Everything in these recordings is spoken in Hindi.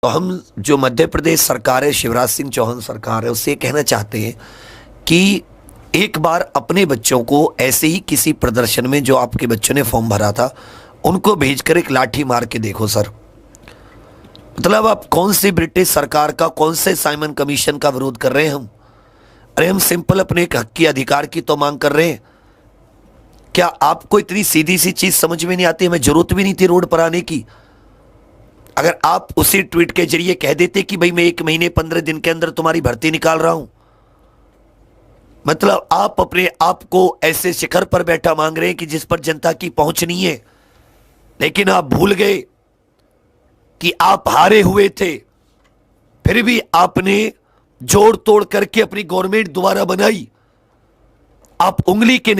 तो हम जो मध्य प्रदेश सरकार है, शिवराज सिंह चौहान सरकार है, उससे कहना चाहते हैं कि एक बार अपने बच्चों को ऐसे ही किसी प्रदर्शन में जो आपके बच्चों ने फॉर्म भरा था उनको भेजकर एक लाठी मार के देखो सर। मतलब आप कौन सी ब्रिटिश सरकार का, कौन से साइमन कमीशन का विरोध कर रहे हैं हम? अरे हम सिंपल अपने एक हक की, अधिकार की तो मांग कर रहे हैं। क्या आपको इतनी सीधी सी चीज समझ में नहीं आती? हमें जरूरत भी नहीं थी रोड पर आने की। अगर आप उसी ट्वीट के जरिए कह देते कि भाई मैं 1 महीने 15 दिन के अंदर तुम्हारी भर्ती निकाल रहा हूं, मतलब आप अपने आप को ऐसे शिखर पर बैठा मांग रहे हैं कि जिस पर जनता की पहुंच नहीं है। लेकिन आप भूल गए कि आप हारे हुए थे, फिर भी आपने जोड़ तोड़ करके अपनी गवर्नमेंट दोबारा बनाई। आप उंगली के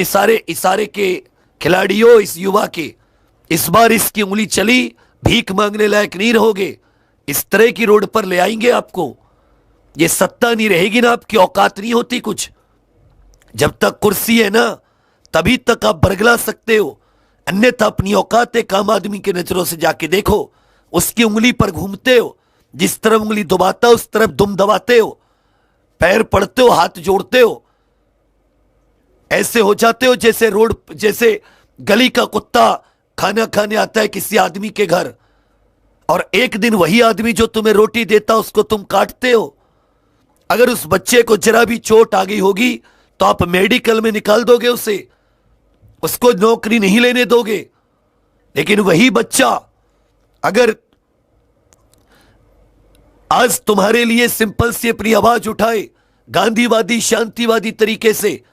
इशारे के खिलाड़ियों, इस युवा के, इस बार इसकी उंगली चली, भीख मांगने लायक नहीं रहोगे। इस तरह की रोड पर ले आएंगे आपको। ये सत्ता नहीं रहेगी ना, आपकी औकात नहीं होती कुछ। जब तक कुर्सी है ना तभी तक आप बरगला सकते हो, अन्यथा अपनी औकात एक आम आदमी के नजरों से जाके देखो। उसकी उंगली पर घूमते हो, जिस तरफ उंगली दबाता उस तरफ दुम दबाते हो, पैर पड़ते हो, हाथ जोड़ते हो। ऐसे हो जाते हो जैसे गली का कुत्ता खाना खाने आता है किसी आदमी के घर, और एक दिन वही आदमी जो तुम्हें रोटी देता उसको तुम काटते हो। अगर उस बच्चे को जरा भी चोट आ गई होगी तो आप मेडिकल में निकाल दोगे उसे, उसको नौकरी नहीं लेने दोगे। लेकिन वही बच्चा अगर आज तुम्हारे लिए सिंपल सी अपनी आवाज उठाए गांधीवादी शांतिवादी तरीके से,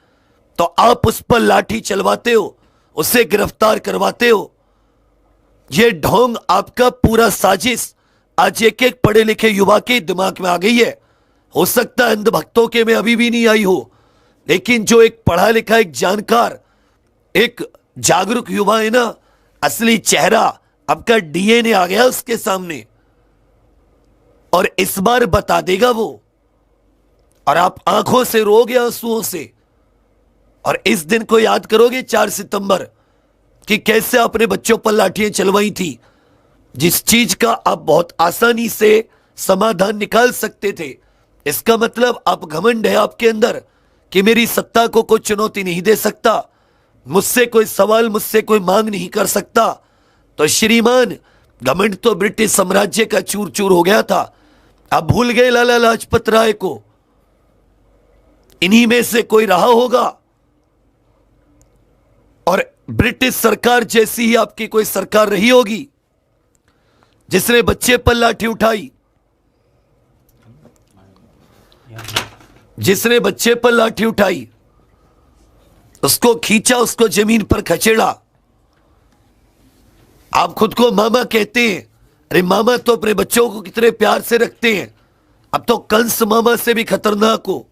तो आप उस पर लाठी चलवाते हो, उसे गिरफ्तार करवाते हो। यह ढोंग आपका पूरा साजिश आज एक एक पढ़े लिखे युवा के दिमाग में आ गई है। हो सकता है अंधभक्तों के में अभी भी नहीं आई हो, लेकिन जो एक पढ़ा लिखा, एक जानकार, एक जागरूक युवा है ना, असली चेहरा आपका डीएनए आ गया उसके सामने, और इस बार बता देगा वो। और आप आंखों से रोगे, आंसुओं से, और इस दिन को याद करोगे 4 सितंबर कि कैसे आपने बच्चों पर लाठियां चलवाई थी, जिस चीज का आप बहुत आसानी से समाधान निकाल सकते थे। इसका मतलब आप घमंड है आपके अंदर कि मेरी सत्ता को कोई चुनौती नहीं दे सकता, मुझसे कोई सवाल, मुझसे कोई मांग नहीं कर सकता। तो श्रीमान, घमंड तो ब्रिटिश साम्राज्य का चूर चूर हो गया था। आप भूल गए लाला लाजपत राय को? इन्हीं में से कोई रहा होगा। और ब्रिटिश सरकार जैसी ही आपकी कोई सरकार रही होगी जिसने बच्चे पर लाठी उठाई, जिसने बच्चे पर लाठी उठाई, उसको खींचा, उसको जमीन पर खचेड़ा। आप खुद को मामा कहते हैं, अरे मामा तो अपने बच्चों को कितने प्यार से रखते हैं। अब तो कंस मामा से भी खतरनाक हो।